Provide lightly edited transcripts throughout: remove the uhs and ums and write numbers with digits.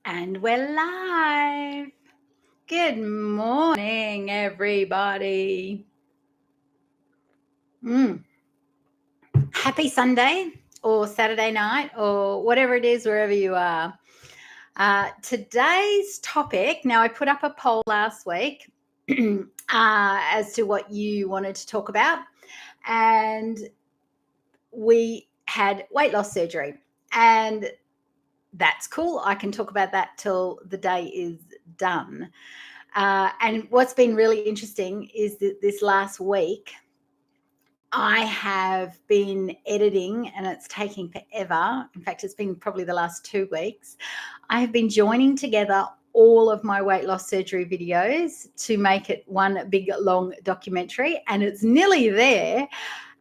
And we're live. Good morning, everybody. Happy Sunday or Saturday night or whatever it is, wherever you are. Today's topic, now I put up a poll last week as to what you wanted to talk about. And we had weight loss surgery. And that's cool. I can talk about that till the day is done. And what's been really interesting is that this last week, I have been editing and it's taking forever. In fact, it's been probably the last 2 weeks. I have been joining together all of my weight loss surgery videos to make it one big, long documentary. And it's nearly there.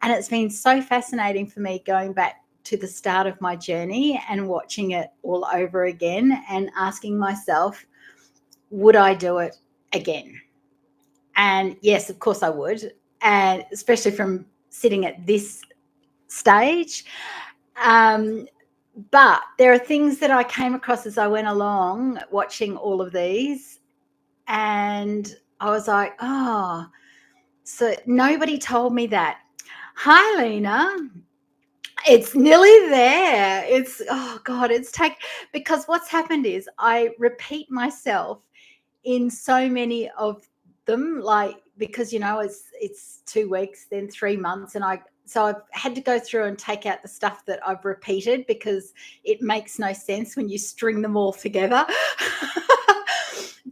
And it's been so fascinating for me going back to the start of my journey and watching it all over again and asking myself, would I do it again? And yes, of course I would. And especially from sitting at this stage. But there are things that I came across as I went along watching all of these. And I was like, oh, so nobody told me that. Hi, Lena. It's nearly there. Because what's happened is I repeat myself in so many of them, like, because it's 2 weeks, then 3 months, and so I've had to go through and take out the stuff that I've repeated because it makes no sense when you string them all together.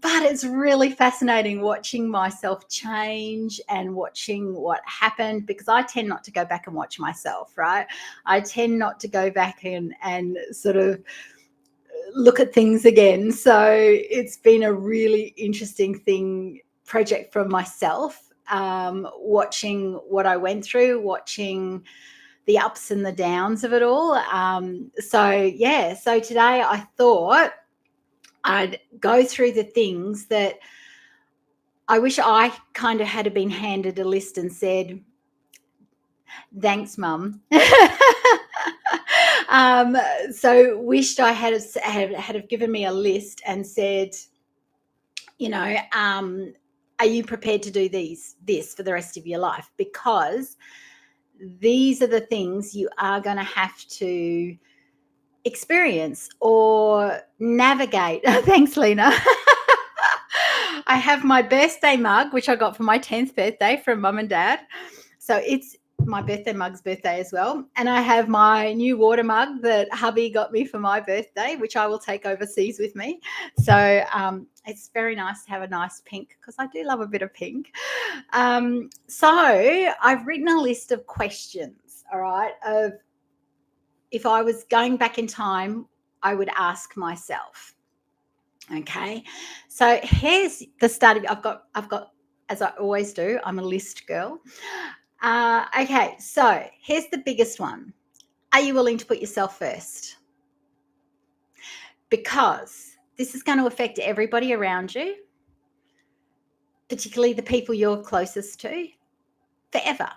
But it's really fascinating watching myself change and watching what happened, because I tend not to go back and watch myself, right? I tend not to go back and sort of look at things again. So it's been a really interesting project for myself, watching what I went through, watching the ups and the downs of it all. So today I thought I'd go through the things that I wish I kind of had been handed a list and said, thanks, Mum. So wished I had have given me a list and said, are you prepared to do this for the rest of your life? Because these are the things you are going to have to experience or navigate. Thanks, Lena. I have my birthday mug, which I got for my 10th birthday from Mum and Dad. So it's my birthday mug's birthday as well. And I have my new water mug that hubby got me for my birthday, which I will take overseas with me. So it's very nice to have a nice pink, because I do love a bit of pink. So I've written a list of questions, all right, of if I was going back in time, I would ask myself. Okay, so here's the start of. I've got, as I always do, I'm a list girl. Okay, so here's the biggest one. Are you willing to put yourself first? Because this is going to affect everybody around you, particularly the people you're closest to, forever,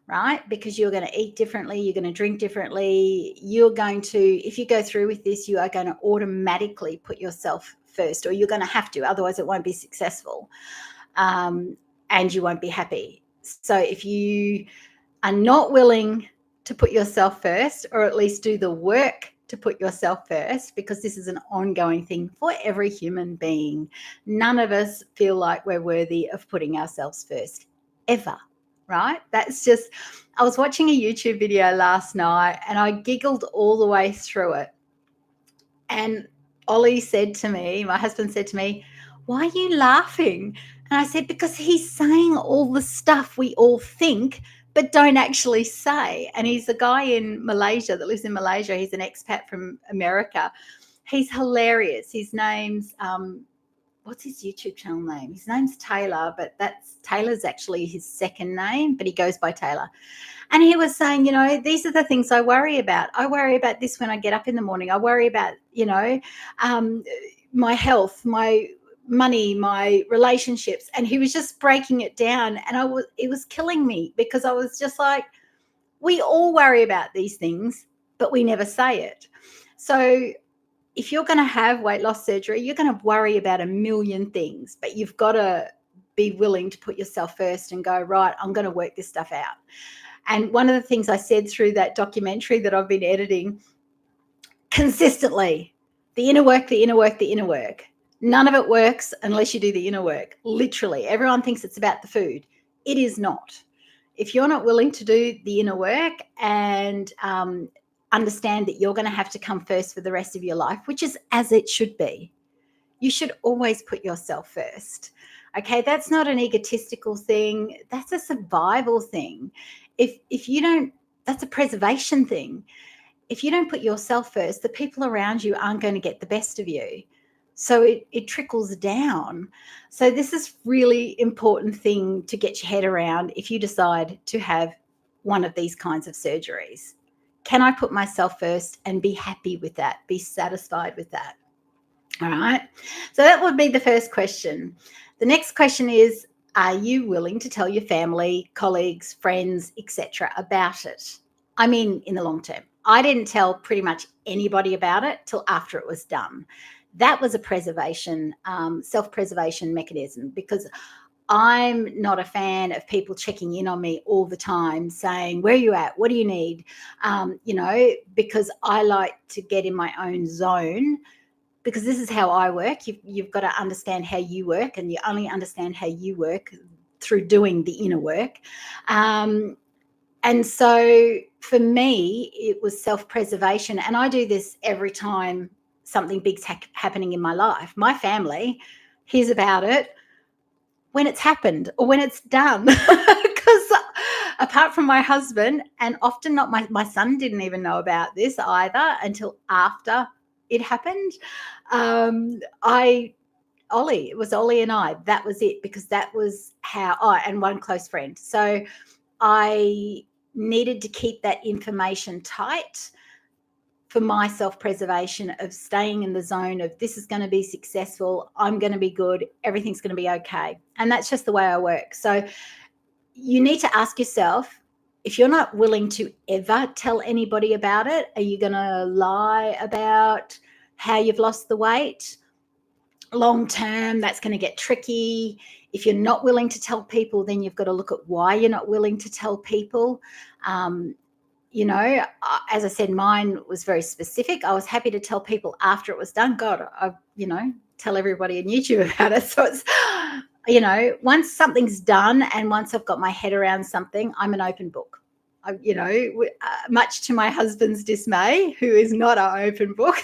right? Because you're going to eat differently, you're going to drink differently, if you go through with this, you are going to automatically put yourself first, or you're going to have to, otherwise it won't be successful, and you won't be happy. So if you are not willing to put yourself first, or at least do the work to put yourself first, because this is an ongoing thing for every human being. None of us feel like we're worthy of putting ourselves first, ever, right? That's just, I was watching a YouTube video last night and I giggled all the way through it. And Ollie said to me, my husband said to me, why are you laughing? And I said, because he's saying all the stuff we all think but don't actually say. And he's a guy in Malaysia that lives in Malaysia. He's an expat from America. He's hilarious. His name's, what's his YouTube channel name? His name's Taylor, but Taylor's actually his second name, but he goes by Taylor. And he was saying, these are the things I worry about. I worry about this when I get up in the morning. I worry about, my health, my money, my relationships. And he was just breaking it down. And it was killing me, because I was just like, we all worry about these things, but we never say it. So if you're going to have weight loss surgery, you're going to worry about a million things, but you've got to be willing to put yourself first and go, right, I'm going to work this stuff out. And one of the things I said through that documentary that I've been editing consistently, the inner work, the inner work, the inner work. None of it works unless you do the inner work. Literally, everyone thinks it's about the food. It is not. If you're not willing to do the inner work and understand that you're going to have to come first for the rest of your life, which is as it should be, you should always put yourself first. Okay, that's not an egotistical thing. That's a survival thing. If you don't, that's a preservation thing. If you don't put yourself first, the people around you aren't going to get the best of you. So it trickles down. So this is really important thing to get your head around if you decide to have one of these kinds of surgeries. Can I put myself first and be happy with that, be satisfied with that? All right. So that would be the first question. The next question is, are you willing to tell your family, colleagues, friends, etc. about it? I mean, in the long term. I didn't tell pretty much anybody about it till after it was done. That was a preservation, self-preservation mechanism, because I'm not a fan of people checking in on me all the time saying, where are you at? What do you need? Because I like to get in my own zone, because this is how I work. You've got to understand how you work, and you only understand how you work through doing the inner work. And so for me, it was self-preservation. And I do this every time something big's happening in my life. My family hears about it when it's happened or when it's done. Because apart from my husband, and often not my son didn't even know about this either until after it happened. It was Ollie and I, that was it, because that was how, and one close friend. So I needed to keep that information tight for my self-preservation of staying in the zone of this is going to be successful, I'm going to be good, everything's going to be okay. And that's just the way I work. So you need to ask yourself, if you're not willing to ever tell anybody about it, are you going to lie about how you've lost the weight? Long term, that's going to get tricky. If you're not willing to tell people, then you've got to look at why you're not willing to tell people. As I said, mine was very specific. I was happy to tell people after it was done. God, I tell everybody on YouTube about it. So it's, once something's done and once I've got my head around something, I'm an open book. Much to my husband's dismay, who is not an open book.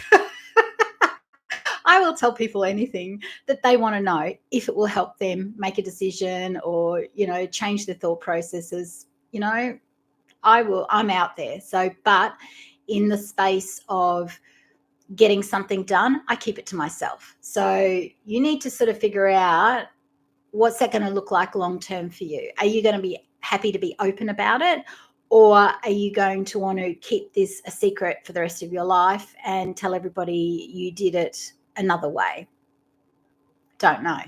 I will tell people anything that they want to know if it will help them make a decision or, change their thought processes. I'm out there. So, but in the space of getting something done, I keep it to myself. So you need to sort of figure out, what's that going to look like long term for you? Are you going to be happy to be open about it? Or are you going to want to keep this a secret for the rest of your life and tell everybody you did it another way? Don't know.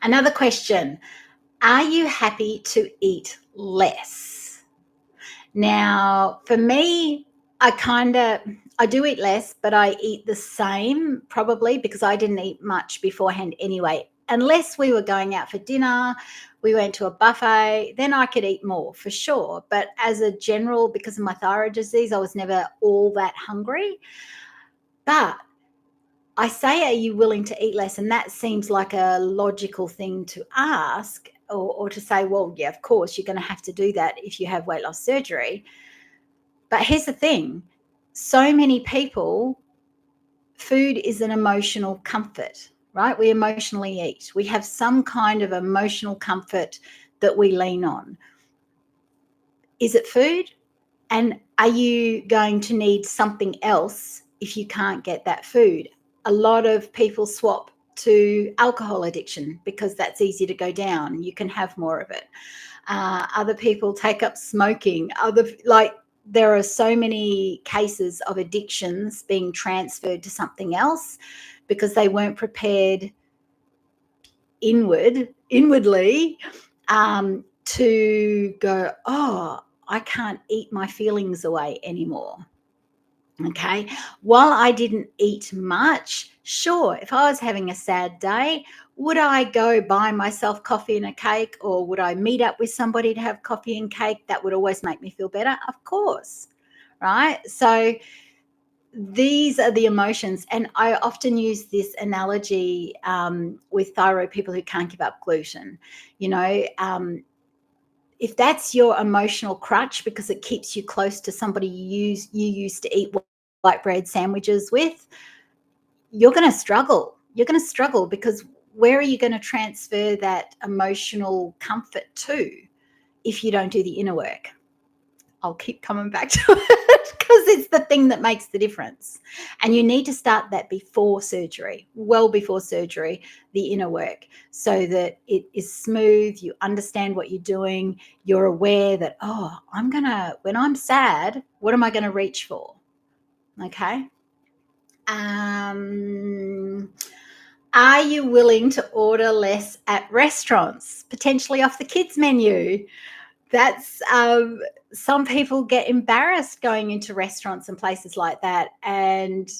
Another question. Are you happy to eat less? Now, for me, I do eat less, but I eat the same probably because I didn't eat much beforehand anyway. Unless we were going out for dinner, we went to a buffet, then I could eat more for sure. But as a general, because of my thyroid disease, I was never all that hungry. But I say, are you willing to eat less? And that seems like a logical thing to ask, or to say, well, yeah, of course, you're going to have to do that if you have weight loss surgery. But here's the thing. So many people, food is an emotional comfort, right? We emotionally eat. We have some kind of emotional comfort that we lean on. Is it food? And are you going to need something else if you can't get that food? A lot of people swap to alcohol addiction because that's easy to go down. You can have more of it. Other people take up smoking. There are so many cases of addictions being transferred to something else because they weren't prepared inwardly to go, oh, I can't eat my feelings away anymore. Okay. While I didn't eat much, sure, if I was having a sad day, would I go buy myself coffee and a cake, or would I meet up with somebody to have coffee and cake? That would always make me feel better. Of course. Right. So these are the emotions. And I often use this analogy with thyroid people who can't give up gluten. You know, if that's your emotional crutch because it keeps you close to somebody you used to eat white bread sandwiches with, you're going to struggle. You're going to struggle because where are you going to transfer that emotional comfort to if you don't do the inner work? I'll keep coming back to it because it's the thing that makes the difference. And you need to start that before surgery, well before surgery, the inner work, so that it is smooth. You understand what you're doing. You're aware that, oh, when I'm sad, what am I going to reach for? Okay. Are you willing to order less at restaurants, potentially off the kids' menu? That's some people get embarrassed going into restaurants and places like that. And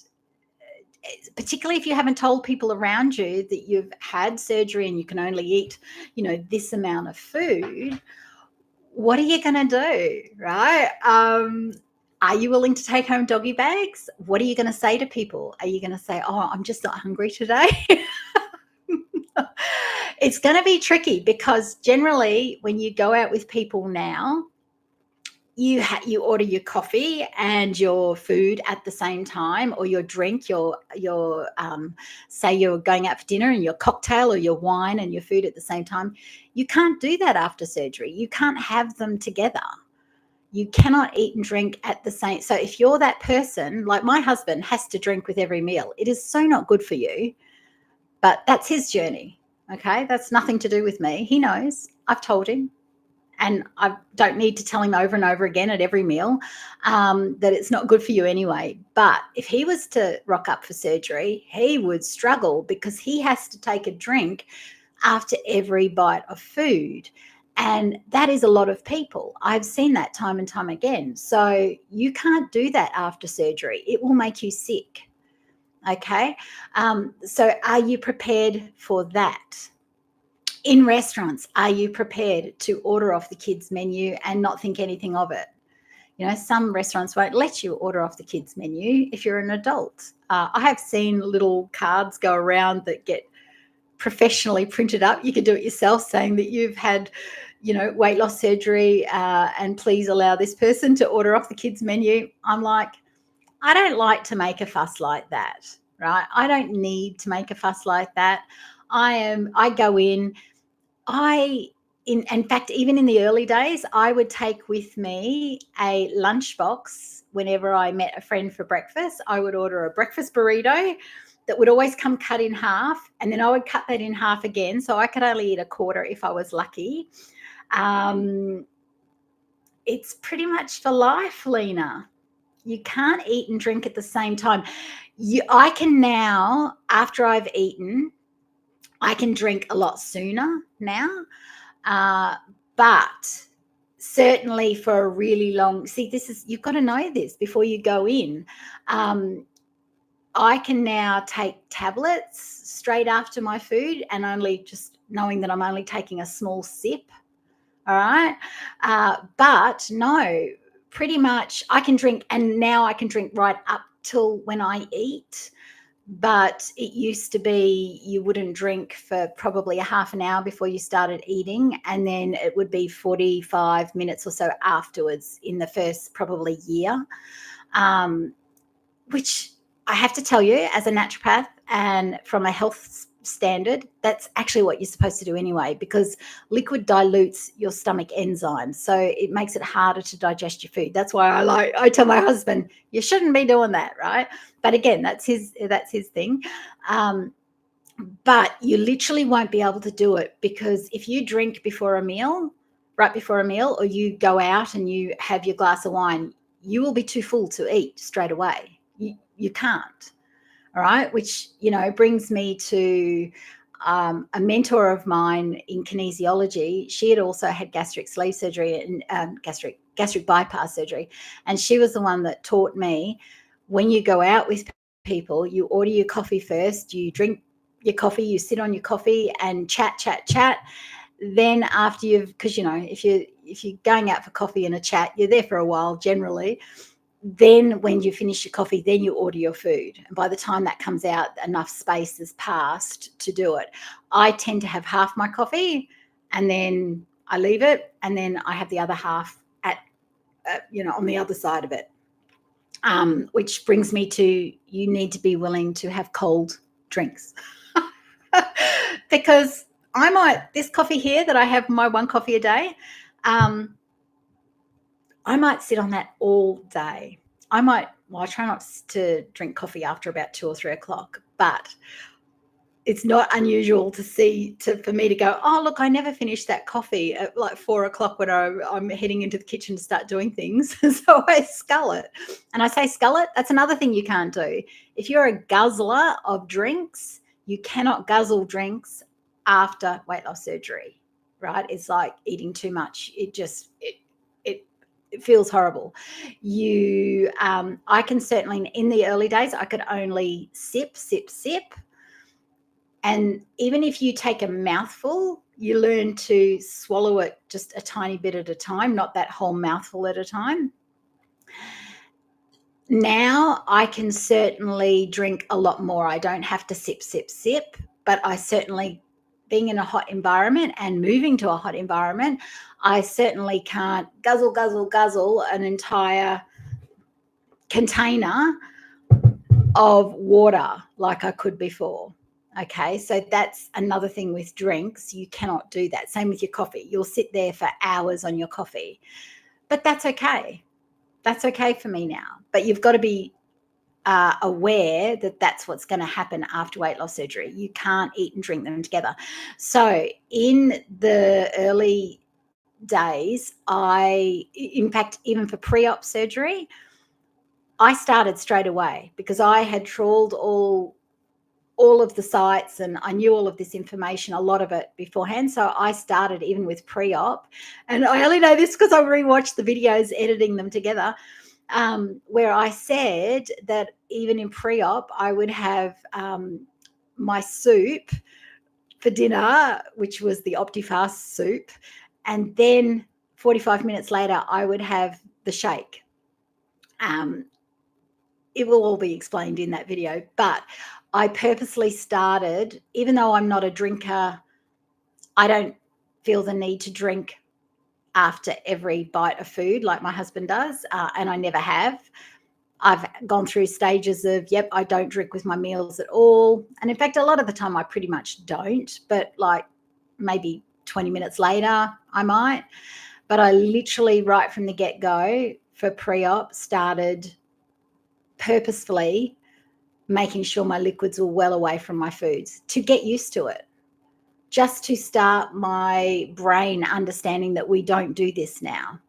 particularly if you haven't told people around you that you've had surgery and you can only eat, this amount of food, what are you going to do? Right. Are you willing to take home doggy bags? What are you going to say to people? Are you going to say, oh, I'm just not hungry today? It's going to be tricky because generally when you go out with people now, you order your coffee and your food at the same time, or your drink, your say you're going out for dinner and your cocktail or your wine and your food at the same time. You can't do that after surgery. You can't have them together. You cannot eat and drink at the same. So if you're that person, like my husband has to drink with every meal. It is so not good for you, but that's his journey. Okay, that's nothing to do with me. He knows. I've told him. And I don't need to tell him over and over again at every meal that it's not good for you anyway. But if he was to rock up for surgery, he would struggle because he has to take a drink after every bite of food. And that is a lot of people. I've seen that time and time again. So you can't do that after surgery. It will make you sick. Okay. So are you prepared for that? In restaurants, are you prepared to order off the kids' menu and not think anything of it? Some restaurants won't let you order off the kids' menu if you're an adult. I have seen little cards go around that get professionally printed up. You can do it yourself, saying that you've had, weight loss surgery, and please allow this person to order off the kids' menu. I'm like, I don't like to make a fuss like that, right? I don't need to make a fuss like that. I go in. In fact, even in the early days, I would take with me a lunchbox whenever I met a friend for breakfast. I would order a breakfast burrito that would always come cut in half, and then I would cut that in half again, so I could only eat a quarter if I was lucky. It's pretty much for life, Lena. You can't eat and drink at the same time. I can now, after I've eaten, I can drink a lot sooner now. But certainly for a really long, you've got to know this before you go in. I can now take tablets straight after my food and only just knowing that I'm only taking a small sip. All right. But no, pretty much I can drink, and now I can drink right up till when I eat. But it used to be you wouldn't drink for probably a half an hour before you started eating, and then it would be 45 minutes or so afterwards in the first probably year, which I have to tell you, as a naturopath and from a health standard, that's actually what you're supposed to do anyway, because liquid dilutes your stomach enzymes, so it makes it harder to digest your food. That's why I tell my husband, you shouldn't be doing that, right? But again, that's his thing. But you literally won't be able to do it, because if you drink right before a meal, or you go out and you have your glass of wine, you will be too full to eat straight away. You can't. All right, which brings me to a mentor of mine in kinesiology. She had also had gastric sleeve surgery and gastric bypass surgery, and she was the one that taught me when you go out with people, you order your coffee first, you drink your coffee, you sit on your coffee and chat. Then after because if you're going out for coffee and a chat, you're there for a while generally. Then when you finish your coffee, then you order your food. And by the time that comes out, enough space has passed to do it. I tend to have half my coffee and then I leave it, and then I have the other half on the other side of it. Which brings me to, you need to be willing to have cold drinks. Because this coffee here that I have, my one coffee a day, I might sit on that all day. I try not to drink coffee after about 2 or 3 o'clock, but it's not unusual for me to go, oh, look, I never finished that coffee at like 4 o'clock when I'm heading into the kitchen to start doing things. So I scull it. And I say scull it, that's another thing you can't do. If you're a guzzler of drinks, you cannot guzzle drinks after weight loss surgery, right? It's like eating too much. It feels horrible. I can certainly, in the early days, I could only sip. And even if you take a mouthful, you learn to swallow it just a tiny bit at a time, not that whole mouthful at a time. Now I can certainly drink a lot more. I don't have to sip, but I certainly, being in a hot environment and moving to a hot environment, I certainly can't guzzle an entire container of water like I could before. Okay, so that's another thing with drinks. You cannot do that. Same with your coffee. You'll sit there for hours on your coffee, but that's okay. That's okay for me now. But you've got to be aware that that's what's going to happen after weight loss surgery. You can't eat and drink them together. So in the early days, in fact, even for pre-op surgery, I started straight away because I had trawled all of the sites and I knew all of this information, a lot of it beforehand. So I started even with pre-op, and I only know this because I rewatched the videos editing them together, where I said that even in pre-op, I would have my soup for dinner, which was the OptiFast soup. And then 45 minutes later, I would have the shake. It will all be explained in that video, but I purposely started, even though I'm not a drinker, I don't feel the need to drink after every bite of food like my husband does, and I never have. I've gone through stages of, I don't drink with my meals at all. And in fact, a lot of the time I pretty much don't, but like maybe 20 minutes later I might. But I literally, right from the get-go for pre-op, started purposefully making sure my liquids were well away from my foods to get used to it, just to start my brain understanding that we don't do this now.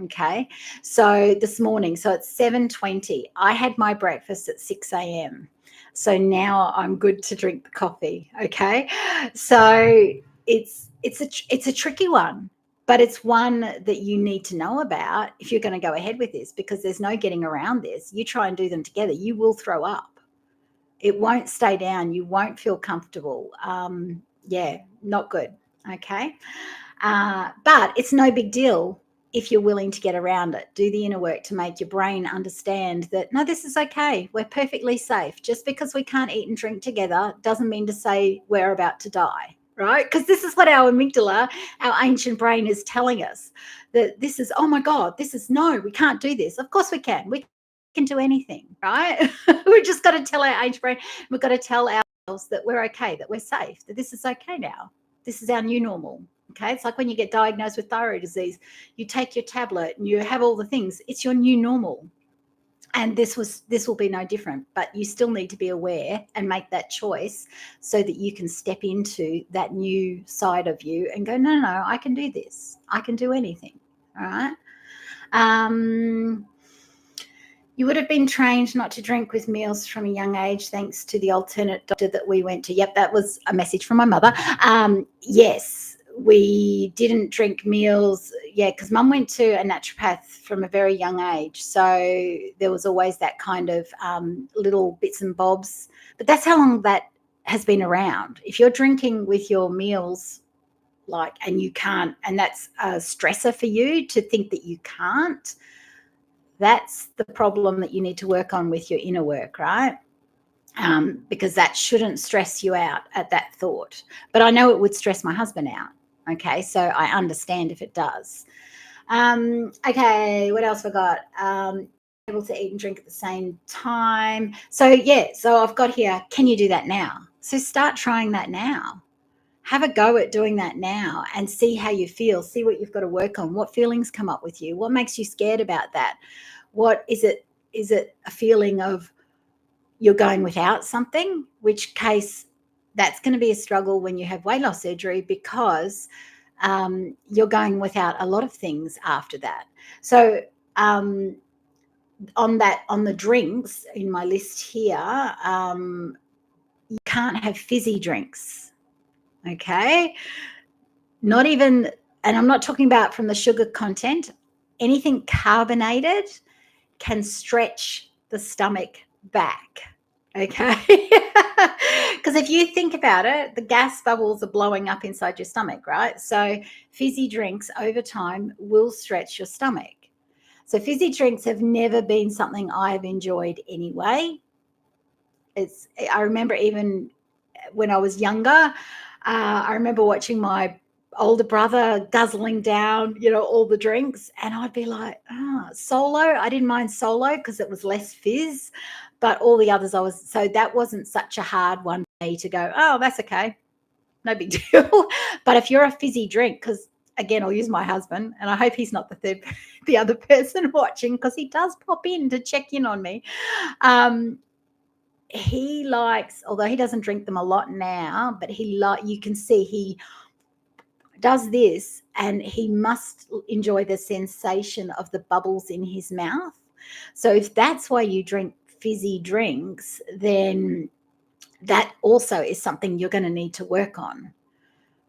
Okay. So this morning, so it's 7:20, I had my breakfast at 6 a.m. So now I'm good to drink the coffee. Okay. So it's a tricky one, but it's one that you need to know about if you're going to go ahead with this, because there's no getting around this. You try and do them together, you will throw up. It won't stay down. You won't feel comfortable. Not good. Okay. But it's no big deal if you're willing to get around it. Do the inner work to make your brain understand that, no, this is okay. We're perfectly safe. Just because we can't eat and drink together doesn't mean to say we're about to die, right? Because this is what our amygdala, our ancient brain, is telling us, that this is, oh my God, no, we can't do this. Of course we can. We can do anything, right? We've just got to tell our ancient brain, we've got to tell ourselves that we're okay, that we're safe, that this is okay now. This is our new normal. Okay. It's like when you get diagnosed with thyroid disease, you take your tablet and you have all the things. It's your new normal. And this will be no different, but you still need to be aware and make that choice so that you can step into that new side of you and go, no, I can do this. I can do anything. All right. You would have been trained not to drink with meals from a young age, thanks to the alternate doctor that we went to. Yep, that was a message from my mother. Yes, we didn't drink meals. Yeah, because mum went to a naturopath from a very young age. So there was always that kind of little bits and bobs. But that's how long that has been around. If you're drinking with your meals, and you can't, and that's a stressor for you to think that you can't, that's the problem that you need to work on with your inner work, right? Because that shouldn't stress you out at that thought. But I know it would stress my husband out. Okay, so I understand if it does. Okay, what else have I got? Able to eat and drink at the same time. So I've got here, can you do that now? So start trying that now. Have a go at doing that now and see how you feel. See what you've got to work on. What feelings come up with you? What makes you scared about that? What is it? Is it a feeling of you're going without something? Which case that's going to be a struggle when you have weight loss surgery, because you're going without a lot of things after that. So on the drinks in my list here, you can't have fizzy drinks. Okay. Not even, and I'm not talking about from the sugar content, anything carbonated can stretch the stomach back. Okay. Because if you think about it, the gas bubbles are blowing up inside your stomach, right? So fizzy drinks over time will stretch your stomach. So fizzy drinks have never been something I've enjoyed anyway. I remember even when I was younger, I remember watching my older brother guzzling down, all the drinks, and I'd be like, Solo. I didn't mind Solo because it was less fizz, but all the others so that wasn't such a hard one for me to go, oh, that's okay, no big deal. But if you're a fizzy drink, because again, I'll use my husband, and I hope he's not the other person watching, because he does pop in to check in on me. He likes, although he doesn't drink them a lot now, but you can see he does this, and he must enjoy the sensation of the bubbles in his mouth. So if that's why you drink fizzy drinks, then that also is something you're going to need to work on.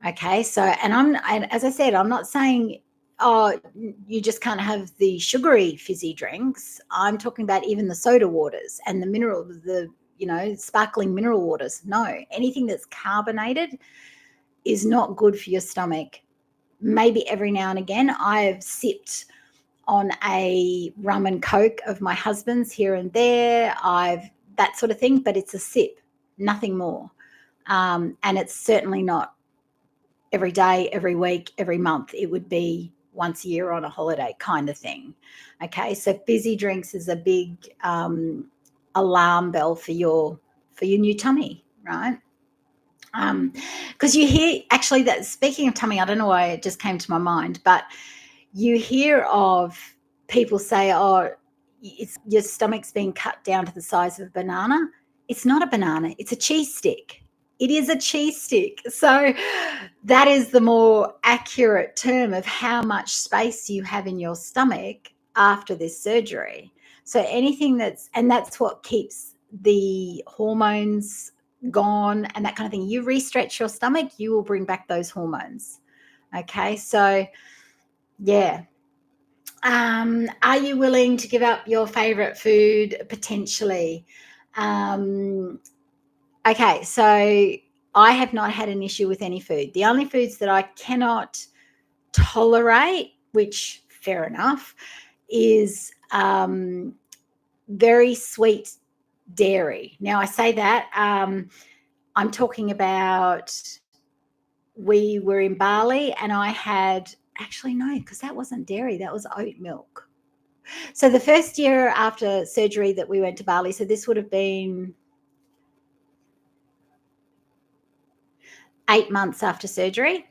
Okay. So, and as I said, I'm not saying, oh, you just can't have the sugary fizzy drinks. I'm talking about even the soda waters and the sparkling mineral waters. No, anything that's carbonated is not good for your stomach. Maybe every now and again I've sipped on a rum and coke of my husband's here and there. That sort of thing, but it's a sip, nothing more. And it's certainly not every day, every week, every month. It would be once a year on a holiday kind of thing. Okay, so fizzy drinks is a big alarm bell for your new tummy, right? Because you hear, actually, that speaking of tummy, I don't know why it just came to my mind, but you hear of people say, oh, your stomach's being cut down to the size of a banana. It's not a banana, it's a cheese stick. It is a cheese stick. So that is the more accurate term of how much space you have in your stomach after this surgery. So anything that's what keeps the hormones gone and that kind of thing. You restretch your stomach, you will bring back those hormones. Okay, so yeah. Are you willing to give up your favorite food? Potentially. Okay, so I have not had an issue with any food. The only foods that I cannot tolerate, which fair enough, is very sweet dairy. Now I say that I'm talking about, we were in Bali and I had, actually no, because that wasn't dairy, that was oat milk. So the first year after surgery that we went to Bali, so this would have been 8 months after surgery.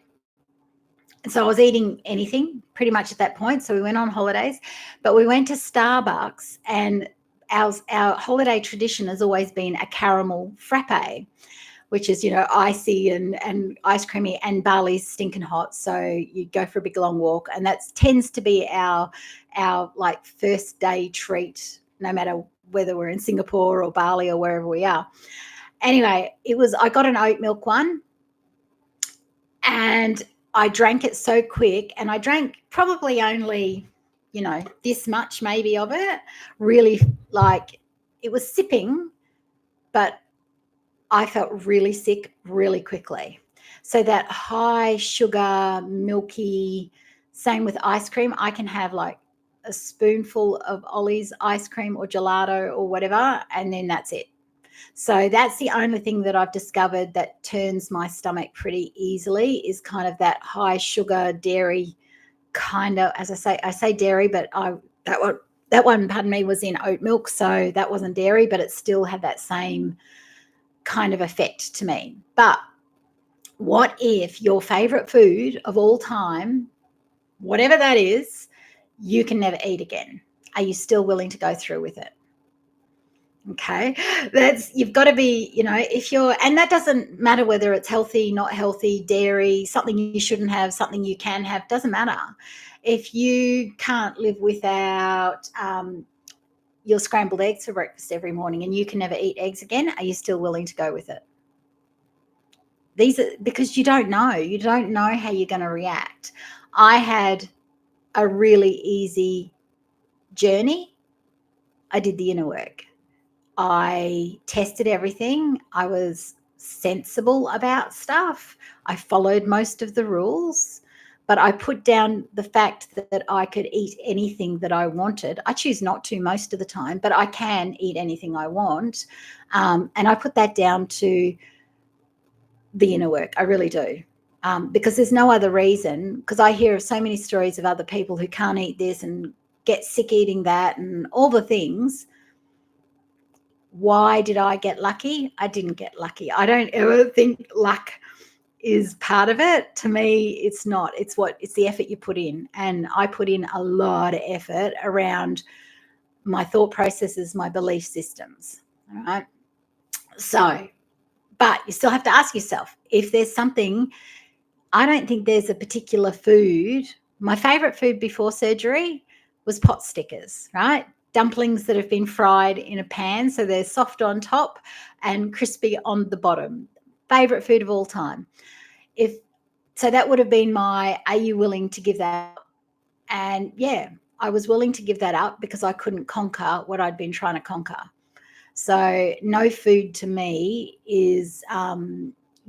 And so I was eating anything pretty much at that point. So we went on holidays, but we went to Starbucks, and our holiday tradition has always been a caramel frappe, which is, icy and ice creamy, and Bali's stinking hot. So you go for a big long walk, and that tends to be our like first day treat, no matter whether we're in Singapore or Bali or wherever we are. Anyway, I got an oat milk one, and I drank it so quick, and I drank probably only, this much maybe of it, really, like, it was sipping, but I felt really sick really quickly. So that high sugar, milky, same with ice cream. I can have like a spoonful of Ollie's ice cream or gelato or whatever, and then that's it. So that's the only thing that I've discovered that turns my stomach pretty easily, is kind of that high sugar dairy kind of, as I say dairy, but that one, pardon me, was in oat milk, so that wasn't dairy, but it still had that same kind of effect to me. But what if your favorite food of all time, whatever that is, you can never eat again? Are you still willing to go through with it? Okay, you've got to be, if you're, and that doesn't matter whether it's healthy, not healthy, dairy, something you shouldn't have, something you can have, doesn't matter. If you can't live without your scrambled eggs for breakfast every morning and you can never eat eggs again, are you still willing to go with it? These are because you don't know how you're going to react. I had a really easy journey. I did the inner work. I tested everything. I was sensible about stuff. I followed most of the rules, but I put down the fact that I could eat anything that I wanted. I choose not to most of the time, but I can eat anything I want. And I put that down to the inner work. I really do. Because there's no other reason, because I hear of so many stories of other people who can't eat this and get sick eating that and all the things. Why did I get lucky? I didn't get lucky. I don't ever think luck is part of it. To me, it's not. It's the effort you put in. And I put in a lot of effort around my thought processes, my belief systems. All right. So, but you still have to ask yourself, if there's something, I don't think there's a particular food. My favorite food before surgery was pot stickers, right? Dumplings that have been fried in a pan, so they're soft on top and crispy on the bottom. Favorite food of all time. So that would have been my, are you willing to give that up? And yeah, I was willing to give that up because I couldn't conquer what I'd been trying to conquer. So no food to me is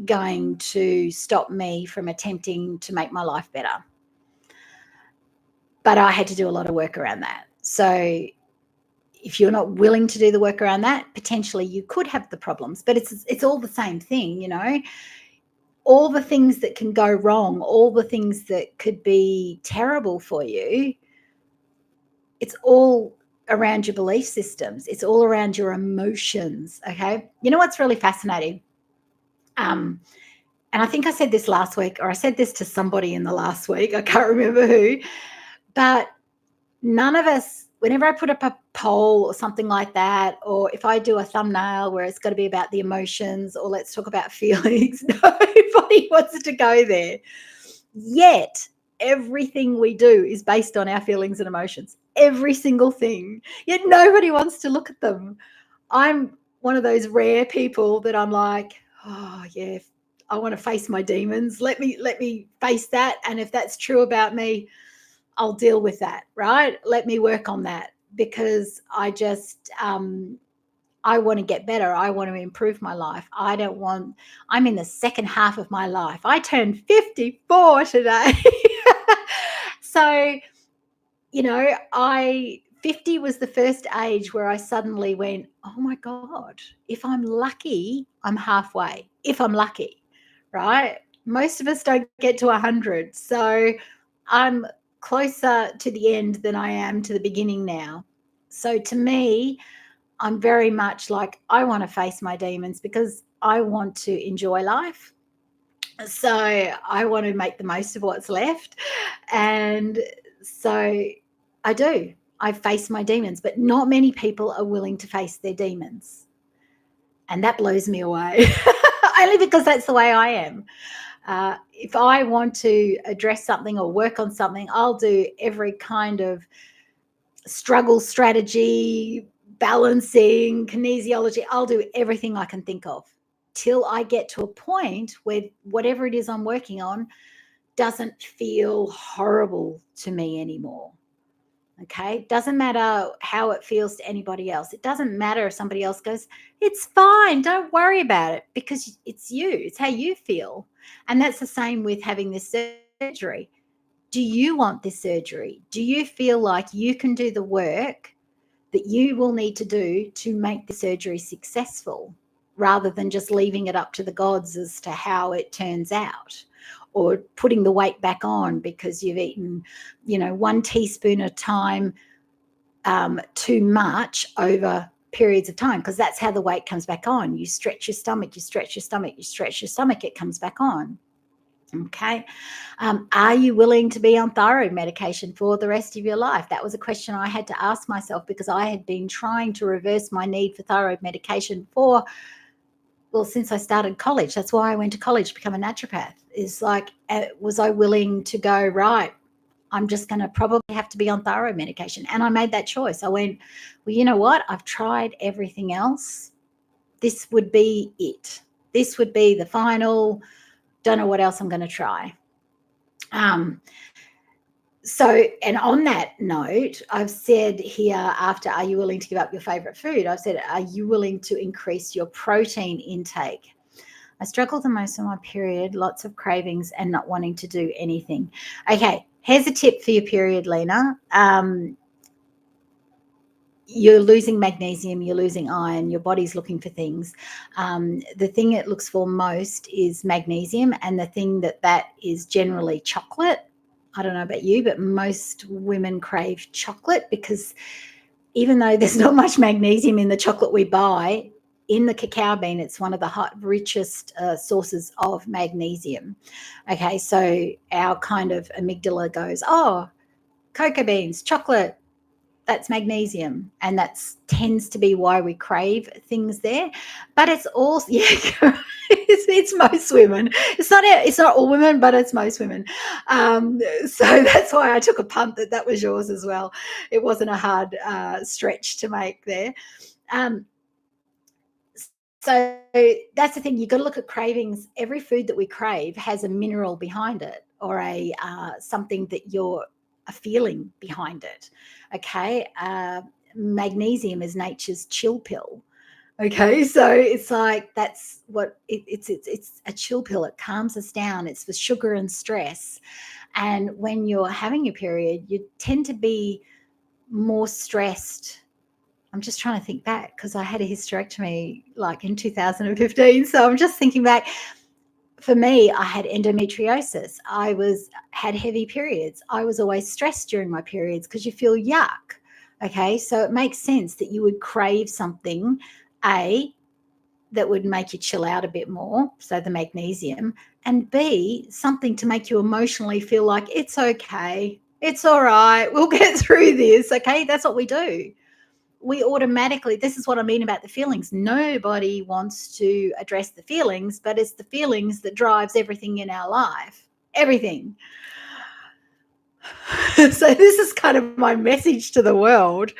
going to stop me from attempting to make my life better. But I had to do a lot of work around that. So if you're not willing to do the work around that, potentially you could have the problems. But it's all the same thing, all the things that can go wrong, all the things that could be terrible for you, it's all around your belief systems. It's all around your emotions, okay? You know what's really fascinating? And I think I said this last week, or I said this to somebody in the last week, I can't remember who, but none of us, whenever I put up a poll or something like that, or if I do a thumbnail where it's got to be about the emotions or let's talk about feelings, nobody wants to go there. Yet everything we do is based on our feelings and emotions. Every single thing. Yet nobody wants to look at them. I'm one of those rare people that I'm like, oh yeah, I want to face my demons. Let me face that. And if that's true about me, I'll deal with that, right? Let me work on that, because I just, I want to get better. I want to improve my life. I'm in the second half of my life. I turned 54 today. So, 50 was the first age where I suddenly went, oh my God, if I'm lucky, I'm halfway. If I'm lucky, right? Most of us don't get to 100. So I'm closer to the end than I am to the beginning now. So to me, I'm very much like, I want to face my demons because I want to enjoy life. So I want to make the most of what's left. And so I do. I face my demons, but not many people are willing to face their demons. And that blows me away. Only because that's the way I am. If I want to address something or work on something, I'll do every kind of struggle strategy, balancing, kinesiology. I'll do everything I can think of till I get to a point where whatever it is I'm working on doesn't feel horrible to me anymore. Okay. Doesn't matter how it feels to anybody else. It doesn't matter if somebody else goes, it's fine. Don't worry about it, because it's you. It's how you feel. And that's the same with having this surgery. Do you want this surgery? Do you feel like you can do the work that you will need to do to make the surgery successful, rather than just leaving it up to the gods as to how it turns out, or putting the weight back on because you've eaten, 1 teaspoon at a time too much over periods of time, because that's how the weight comes back on. You stretch your stomach, you stretch your stomach, you stretch your stomach, it comes back on. Okay. Are you willing to be on thyroid medication for the rest of your life? That was a question I had to ask myself, because I had been trying to reverse my need for thyroid medication since I started college. That's why I went to college to become a naturopath. Is like, was I willing to go, right, I'm just going to probably have to be on thyroid medication? And I made that choice. I went, well, you know what? I've tried everything else. This would be it. This would be the final. Don't know what else I'm going to try. And on that note, I've said here, after, are you willing to give up your favorite food? I've said, are you willing to increase your protein intake? I struggle the most on my period, lots of cravings and not wanting to do anything. Okay, here's a tip for your period, Lena. You're losing magnesium, you're losing iron, your body's looking for things. The thing it looks for most is magnesium, and the thing that is generally chocolate. I don't know about you, but most women crave chocolate, because even though there's not much magnesium in the chocolate we buy, in the cacao bean, it's one of the richest sources of magnesium. Okay, so our kind of amygdala goes, oh, cocoa beans, chocolate, that's magnesium, and that tends to be why we crave things there. But it's also, it's most women. It's not all women, but it's most women. So that's why I took a punt that was yours as well. It wasn't a hard stretch to make there. So that's the thing. You've got to look at cravings. Every food that we crave has a mineral behind it, or a something that you're a feeling behind it. Okay. Magnesium is nature's chill pill. Okay, so it's like, that's what it's a chill pill. It calms us down. It's for sugar and stress. And when you're having your period, you tend to be more stressed. I'm just trying to think back, because I had a hysterectomy like in 2015. So I'm just thinking back. For me, I had endometriosis. I had heavy periods. I was always stressed during my periods, because you feel yuck. Okay, so it makes sense that you would crave something, that would make you chill out a bit more, so the magnesium, and B, something to make you emotionally feel like it's okay, it's all right, we'll get through this. Okay, that's what we do. We automatically, this is what I mean about the feelings. Nobody wants to address the feelings, but it's the feelings that drives everything in our life. Everything. So this is kind of my message to the world.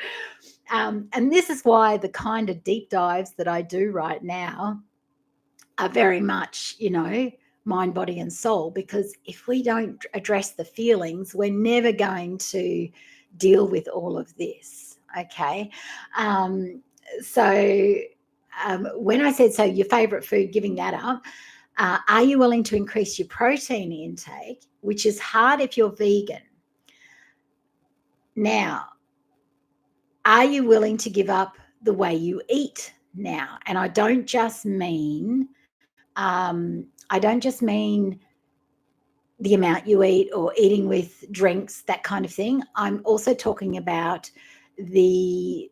And this is why the kind of deep dives that I do right now are very much, mind, body, and soul, because if we don't address the feelings, we're never going to deal with all of this. Okay. When I said, so your favorite food, giving that up, are you willing to increase your protein intake, which is hard if you're vegan? Now, are you willing to give up the way you eat now? And I don't just mean the amount you eat, or eating with drinks, that kind of thing. I'm also talking about the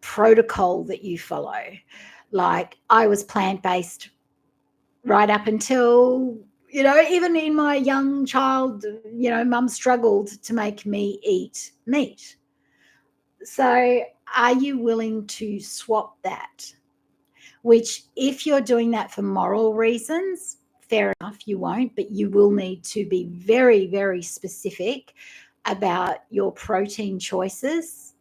protocol that you follow. Like, I was plant-based right up until, even in my young child, mum struggled to make me eat meat. So are you willing to swap that? Which, if you're doing that for moral reasons, fair enough, you won't, but you will need to be very, very specific about your protein choices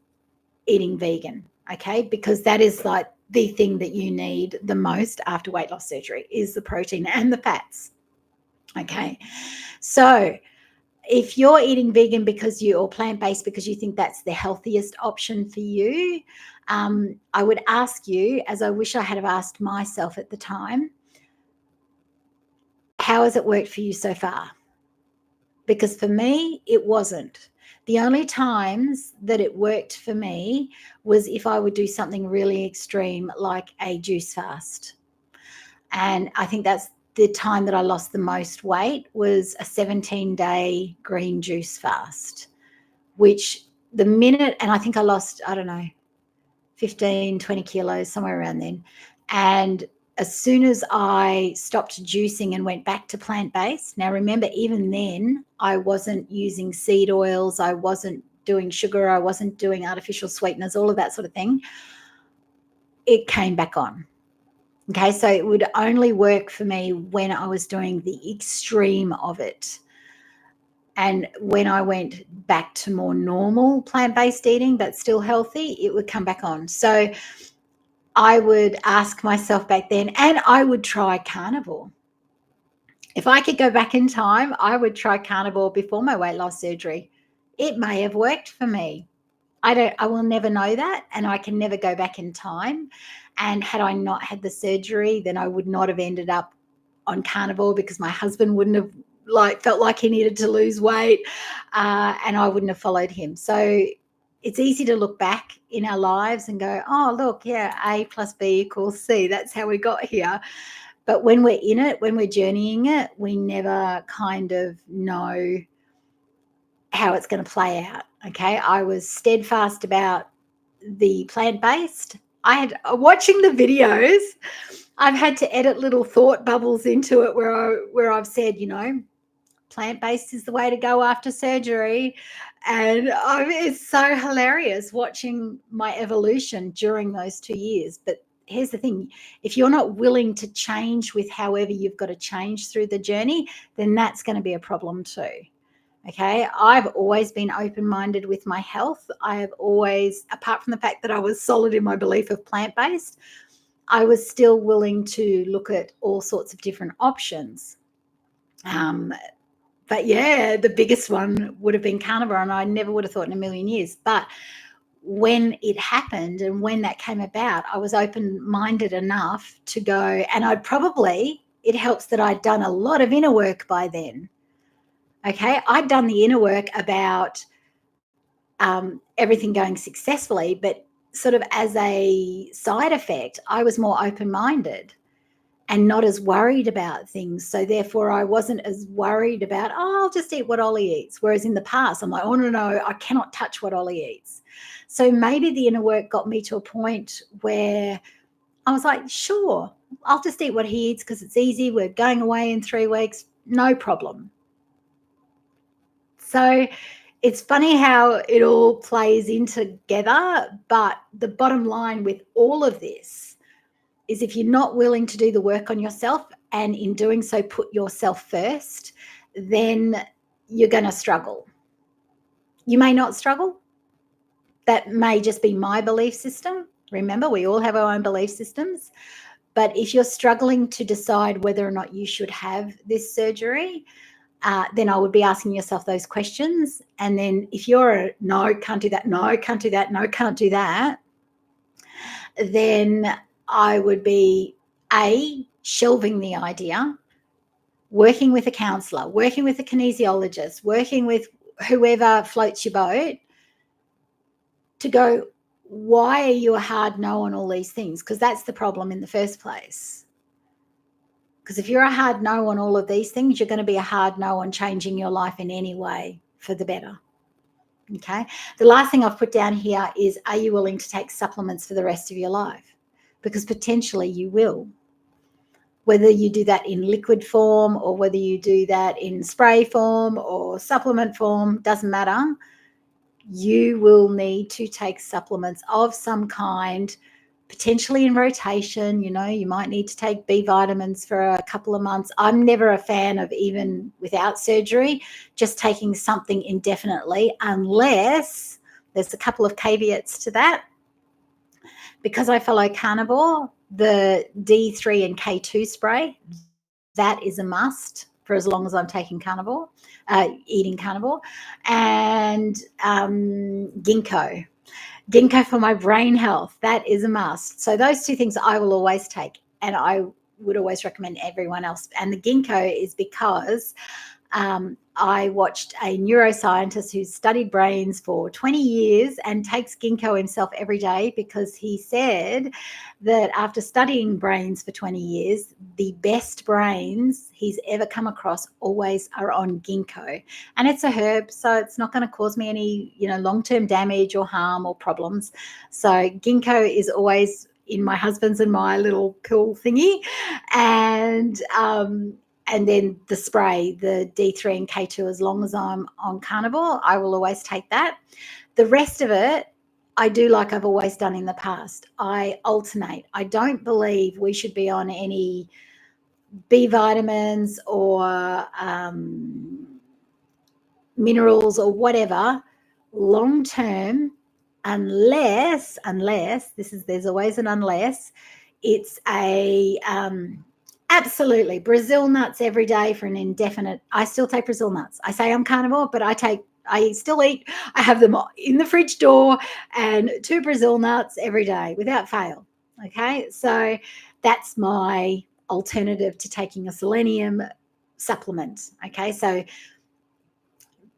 eating vegan, okay? Because that is like the thing that you need the most after weight loss surgery, is the protein and the fats. Okay. So if you're eating vegan or plant-based because you think that's the healthiest option for you, I would ask you, as I wish I had have asked myself at the time, how has it worked for you so far? Because for me, it wasn't. The only times that it worked for me was if I would do something really extreme like a juice fast. And I think that's the time that I lost the most weight was a 17-day green juice fast, which the minute, and I think I lost, I don't know, 15, 20 kilos, somewhere around then. And as soon as I stopped juicing and went back to plant-based, now remember, even then, I wasn't using seed oils, I wasn't doing sugar, I wasn't doing artificial sweeteners, all of that sort of thing. It came back on. Okay, so it would only work for me when I was doing the extreme of it. And when I went back to more normal plant-based eating, but still healthy, it would come back on. So I would ask myself back then, and I would try carnivore. If I could go back in time, I would try carnivore before my weight loss surgery. It may have worked for me. I will never know that, and I can never go back in time. And had I not had the surgery, then I would not have ended up on carnivore because my husband wouldn't have felt like he needed to lose weight, and I wouldn't have followed him. So it's easy to look back in our lives and go, oh, look, yeah, A plus B equals C. That's how we got here. But when we're in it, when we're journeying it, we never kind of know how it's going to play out. Okay. I was steadfast about the plant-based. I had watching the videos, I've had to edit little thought bubbles into it where I've said, plant-based is the way to go after surgery. And it's so hilarious watching my evolution during those 2 years. But here's the thing, if you're not willing to change with however you've got to change through the journey, then that's going to be a problem too. Okay, I've always been open-minded with my health. I have always, apart from the fact that I was solid in my belief of plant-based, I was still willing to look at all sorts of different options. But yeah, the biggest one would have been carnivore, and I never would have thought in a million years. But when it happened and when that came about, I was open-minded enough to go, and it helps that I'd done a lot of inner work by then. Okay, I'd done the inner work about everything going successfully, but sort of as a side effect, I was more open-minded and not as worried about things. So therefore, I wasn't as worried about, oh, I'll just eat what Ollie eats. Whereas in the past, I'm like, oh, no, I cannot touch what Ollie eats. So maybe the inner work got me to a point where I was like, sure, I'll just eat what he eats because it's easy. We're going away in 3 weeks, no problem. So it's funny how it all plays in together, but the bottom line with all of this is if you're not willing to do the work on yourself and in doing so put yourself first, then you're going to struggle. You may not struggle. That may just be my belief system. Remember, we all have our own belief systems. But if you're struggling to decide whether or not you should have this surgery, then I would be asking yourself those questions. And then if you're no, can't do that, no, can't do that, no, can't do that, then I would be shelving the idea, working with a counselor, working with a kinesiologist, working with whoever floats your boat to go, why are you a hard no on all these things? Because that's the problem in the first place. Because if you're a hard no on all of these things, you're going to be a hard no on changing your life in any way for the better. Okay. The last thing I've put down here is, are you willing to take supplements for the rest of your life? Because potentially you will. Whether you do that in liquid form or whether you do that in spray form or supplement form, doesn't matter. You will need to take supplements of some kind, potentially in rotation. You might need to take B vitamins for a couple of months. I'm never a fan of, even without surgery, just taking something indefinitely, unless there's a couple of caveats to that. Because I follow carnivore, the D3 and K2 spray, that is a must. for as long as I'm taking carnivore, eating carnivore, and ginkgo. Ginkgo for my brain health. That is a must. So those two things I will always take, and I would always recommend everyone else. And the ginkgo is because I watched a neuroscientist who studied brains for 20 years and takes ginkgo himself every day, because he said that after studying brains for 20 years, the best brains he's ever come across always are on ginkgo. And it's a herb, so it's not going to cause me any, long-term damage or harm or problems. So ginkgo is always in my husband's and my little pill thingy. And then the spray, the D3 and K2, as long as I'm on carnivore, I will always take that. The rest of it, I do like I've always done in the past. I alternate. I don't believe we should be on any B vitamins or minerals or whatever long term, unless there's always an unless. It's a absolutely Brazil nuts every day for an indefinite. I still take Brazil nuts. I say I'm carnivore, but I still eat. I have them in the fridge door, and 2 Brazil nuts every day without fail. Okay, so that's my alternative to taking a selenium supplement. Okay, so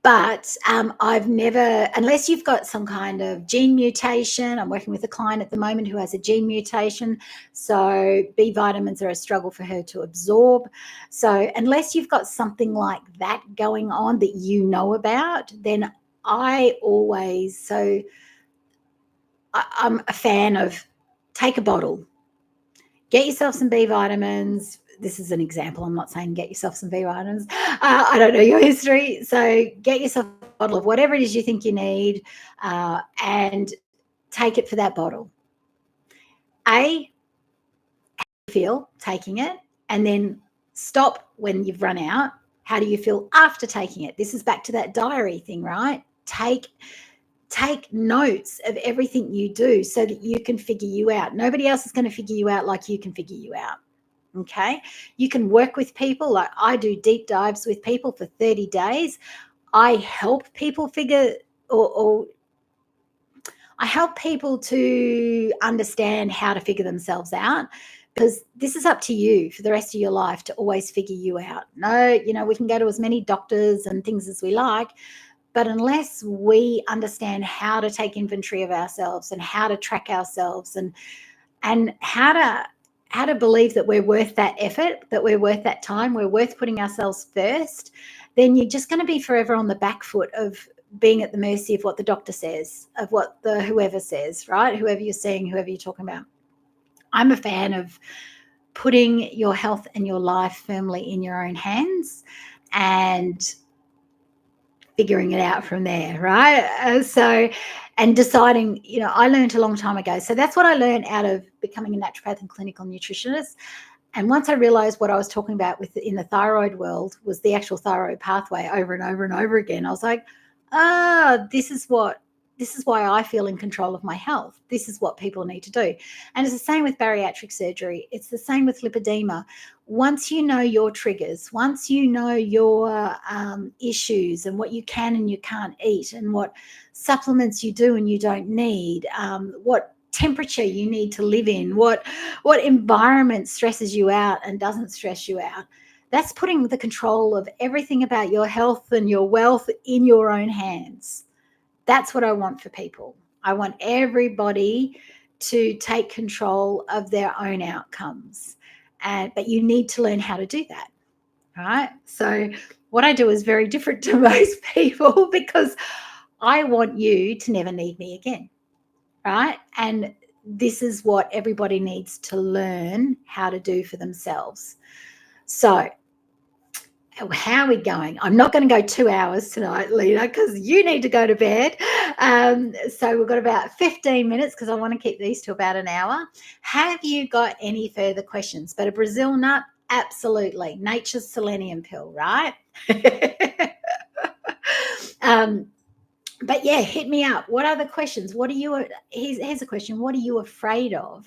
but I've never, unless you've got some kind of gene mutation. I'm working with a client at the moment who has a gene mutation, so B vitamins are a struggle for her to absorb. So unless you've got something like that going on that you know about, then I'm a fan of take a bottle, get yourself some B vitamins. This is an example. I'm not saying get yourself some B vitamins. I don't know your history. So get yourself a bottle of whatever it is you think you need, and take it for that bottle. How do you feel taking it? And then stop when you've run out. How do you feel after taking it? This is back to that diary thing, right? Take notes of everything you do so that you can figure you out. Nobody else is going to figure you out like you can figure you out. Okay. You can work with people. Like I do deep dives with people for 30 days. I help people or I help people to understand how to figure themselves out, because this is up to you for the rest of your life to always figure you out. No, we can go to as many doctors and things as we like, but unless we understand how to take inventory of ourselves and how to track ourselves and how to believe that we're worth that effort, that we're worth that time, we're worth putting ourselves first, then you're just going to be forever on the back foot of being at the mercy of what the doctor says, of what the whoever says, right? Whoever you're seeing, whoever you're talking about. I'm a fan of putting your health and your life firmly in your own hands and figuring it out from there, right? And deciding, I learned a long time ago. So that's what I learned out of becoming a naturopath and clinical nutritionist. And once I realized what I was talking about in the thyroid world was the actual thyroid pathway over and over and over again, I was like, this is why I feel in control of my health. This is what people need to do. And it's the same with bariatric surgery. It's the same with lipedema. Once you know your triggers, once you know your issues and what you can and you can't eat and what supplements you do and you don't need, what temperature you need to live in, what environment stresses you out and doesn't stress you out, that's putting the control of everything about your health and your wealth in your own hands. That's what I want for people. I want everybody to take control of their own outcomes. But you need to learn how to do that, right? So what I do is very different to most people, because I want you to never need me again, right? And this is what everybody needs to learn how to do for themselves. So how are we going? I'm not going to go 2 hours tonight, Lena, because you need to go to bed. So we've got about 15 minutes because I want to keep these to about an hour. Have you got any further questions? But a Brazil nut, absolutely. Nature's selenium pill, right? But yeah, hit me up. What are the questions? Here's a question. What are you afraid of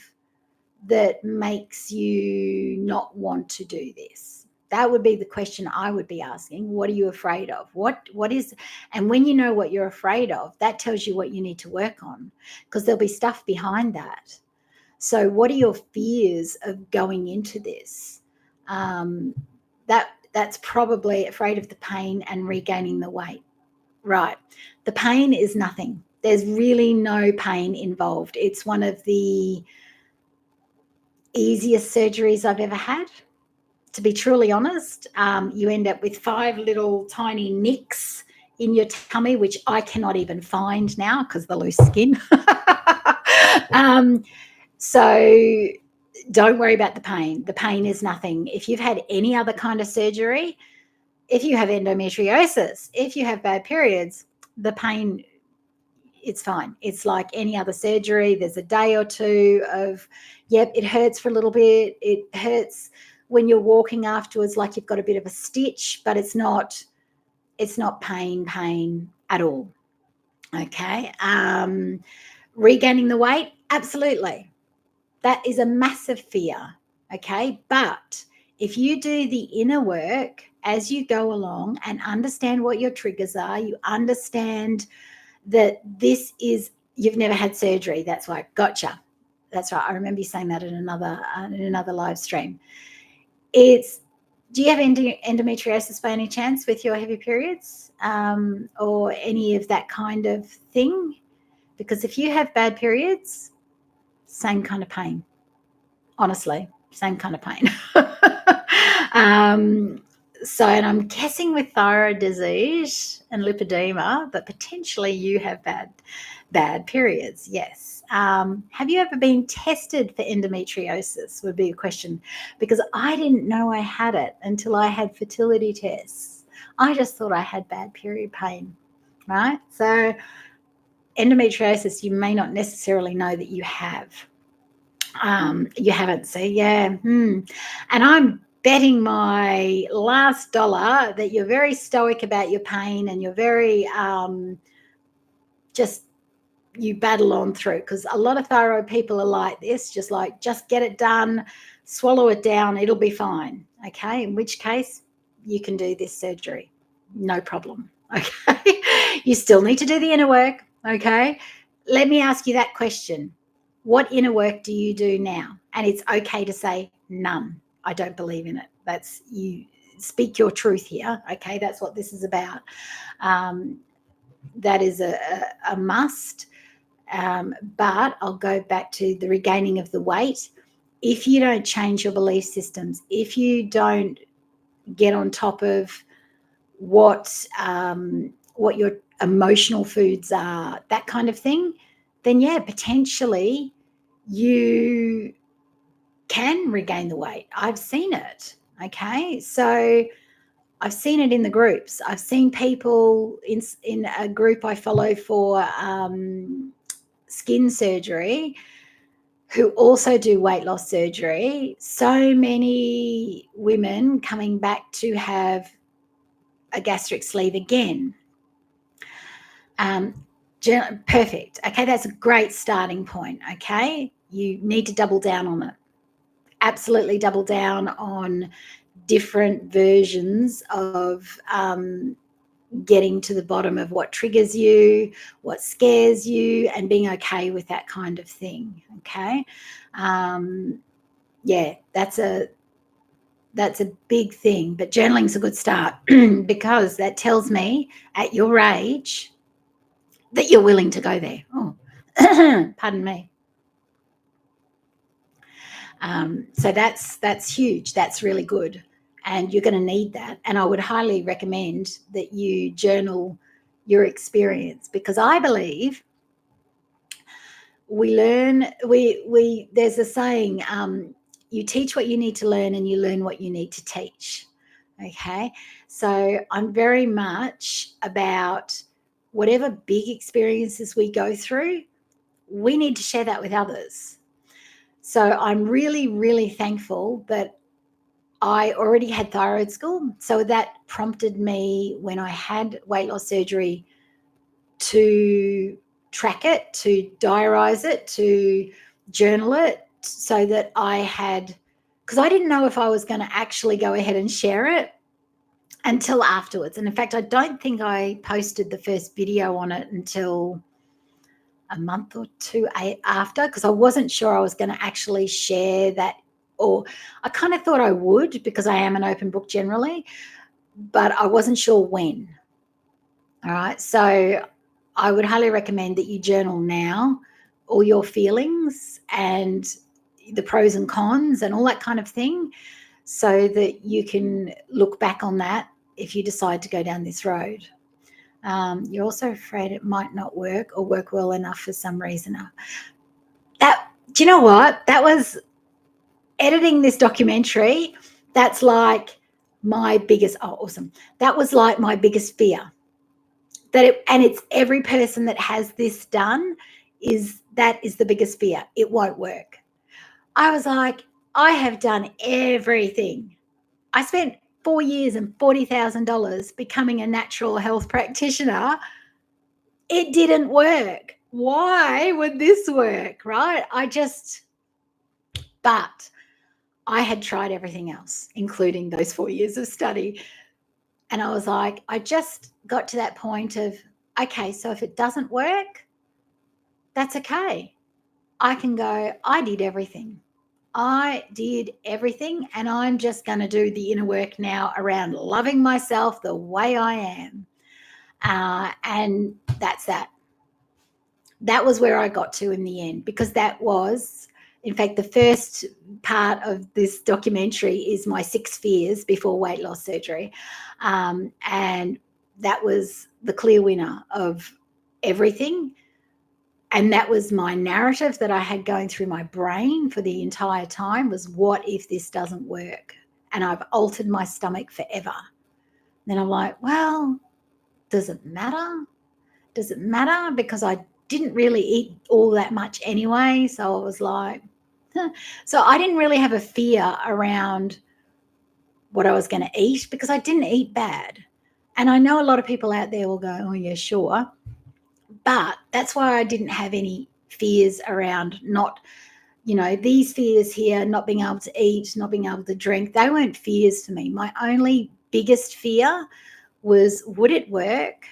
that makes you not want to do this? That would be the question I would be asking. What are you afraid of? What is, and when you know what you're afraid of, that tells you what you need to work on, because there'll be stuff behind that. So what are your fears of going into this? That's probably afraid of the pain and regaining the weight. Right. The pain is nothing. There's really no pain involved. It's one of the easiest surgeries I've ever had. To be truly honest, you end up with 5 little tiny nicks in your tummy, which I cannot even find now because the loose skin. So don't worry about the pain. The pain is nothing. If you've had any other kind of surgery, if you have endometriosis, if you have bad periods, the pain, it's fine. It's like any other surgery. There's a day or two of, yep, it hurts for a little bit. It hurts when you're walking afterwards, like you've got a bit of a stitch, but it's not pain at all. Okay. Regaining the weight, absolutely. That is a massive fear. Okay. But if you do the inner work as you go along and understand what your triggers are, you understand that this is, you've never had surgery. That's why. Gotcha. That's right. I remember you saying that in another live stream. Do you have endometriosis by any chance with your heavy periods, or any of that kind of thing? Because if you have bad periods, same kind of pain. Honestly, same kind of pain. So, and I'm guessing with thyroid disease and lipedema, but potentially you have bad periods. Yes. Have you ever been tested for endometriosis? Would be a question, because I didn't know I had it until I had fertility tests. I just thought I had bad period pain, right? So endometriosis, you may not necessarily know that you have. You haven't. So yeah. And I'm betting my last dollar that you're very stoic about your pain, and you're very just, you battle on through, because a lot of thyroid people are like this, just get it done, swallow it down, it'll be fine. Okay. In which case you can do this surgery. No problem. Okay. You still need to do the inner work. Okay. Let me ask you that question. What inner work do you do now? And it's okay to say none. I don't believe in it. That's, you speak your truth here. Okay. That's what this is about. That is a must. But I'll go back to the regaining of the weight. If you don't change your belief systems, if you don't get on top of what your emotional foods are, that kind of thing, then yeah, potentially you can regain the weight. I've seen it. Okay. So I've seen it in the groups. I've seen people in a group I follow for skin surgery who also do weight loss surgery. So many women coming back to have a gastric sleeve again. Perfect. Okay, that's a great starting point. Okay, you need to double down on it. Absolutely double down on different versions of getting to the bottom of what triggers you, what scares you, and being okay with that kind of thing. Okay. Yeah, that's a big thing, but journaling's a good start because that tells me at your age that you're willing to go there. Oh, pardon me. So that's huge. That's really good. And you're going to need that. And I would highly recommend that you journal your experience, because I believe we learn, there's a saying, you teach what you need to learn and you learn what you need to teach. Okay. So I'm very much about whatever big experiences we go through, we need to share that with others. So I'm really, really thankful that I already had thyroid school. So that prompted me, when I had weight loss surgery, to track it, to diarize it, to journal it, so that I had because I didn't know if I was going to actually go ahead and share it until afterwards. And in fact, I don't think I posted the first video on it until a month or two after, because I wasn't sure I was going to actually share that, or I kind of thought I would because I am an open book generally, but I wasn't sure when. All right. So I would highly recommend that you journal now all your feelings and the pros and cons and all that kind of thing, so that you can look back on that if you decide to go down this road. You're also afraid it might not work or work well enough for some reason. Do you know what? That was editing this documentary. That's like my biggest, awesome. That was like my biggest fear. And it's every person that has this done that is the biggest fear. It won't work. I was like, I have done everything. I spent 4 years and $40,000 becoming a natural health practitioner. It didn't work. Why would this work, right? But I had tried everything else, including those 4 years of study. And I was like, I just got to that point of, okay, so if it doesn't work, that's okay. I can go, I did everything. And I'm just going to do the inner work now around loving myself the way I am. And that's that. That was where I got to in the end, because that was, in fact, the first part of this documentary is my 6 fears before weight loss surgery. And that was the clear winner of everything. And that was my narrative that I had going through my brain for the entire time, was, what if this doesn't work? And I've altered my stomach forever. Then I'm like, well, does it matter? Does it matter? Because I didn't really eat all that much anyway. So I was like, So I didn't really have a fear around what I was going to eat, because I didn't eat bad. And I know a lot of people out there will go, oh, yeah, sure. But that's why I didn't have any fears around these fears here, not being able to eat, not being able to drink. They weren't fears for me. My only biggest fear was, would it work?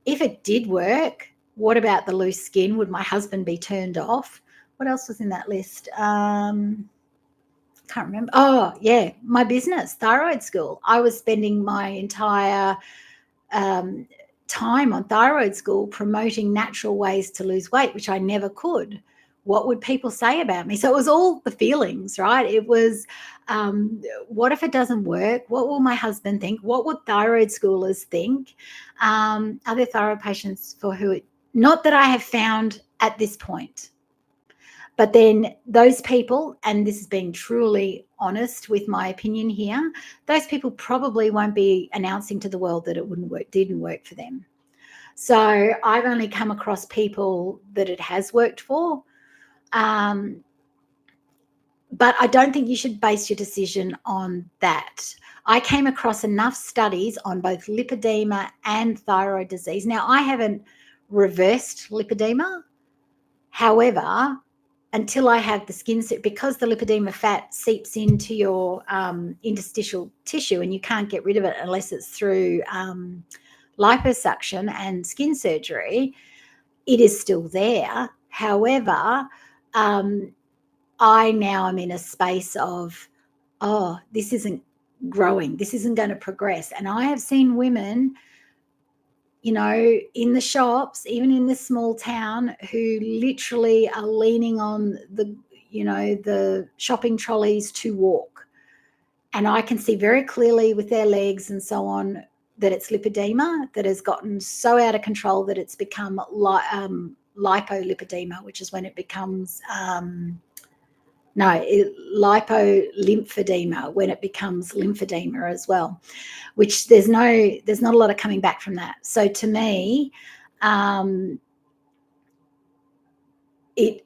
If it did work, what about the loose skin? Would my husband be turned off? What else was in that list? Can't remember. Oh, yeah, my business, Thyroid School. I was spending my entire time on Thyroid School promoting natural ways to lose weight, which I never could. What would people say about me? So it was all the feelings, right? It was, what if it doesn't work? What will my husband think? What would thyroid schoolers think? Are there thyroid patients for who not that I have found at this point. But then those people, and this is being truly honest with my opinion here, those people probably won't be announcing to the world that it didn't work for them. So I've only come across people that it has worked for. But I don't think you should base your decision on that. I came across enough studies on both lipedema and thyroid disease. Now, I haven't reversed lipedema. However, until I have the skin, because the lipedema fat seeps into your interstitial tissue and you can't get rid of it unless it's through liposuction and skin surgery, it is still there. However, I now am in a space of, this isn't growing. This isn't going to progress. And I have seen women, in the shops, even in this small town, who literally are leaning on the shopping trolleys to walk. And I can see very clearly with their legs and so on that it's lipedema that has gotten so out of control that it's become lipolipedema, which is when it becomes lipolymphedema, when it becomes lymphedema as well, which there's not a lot of coming back from that. So to me, it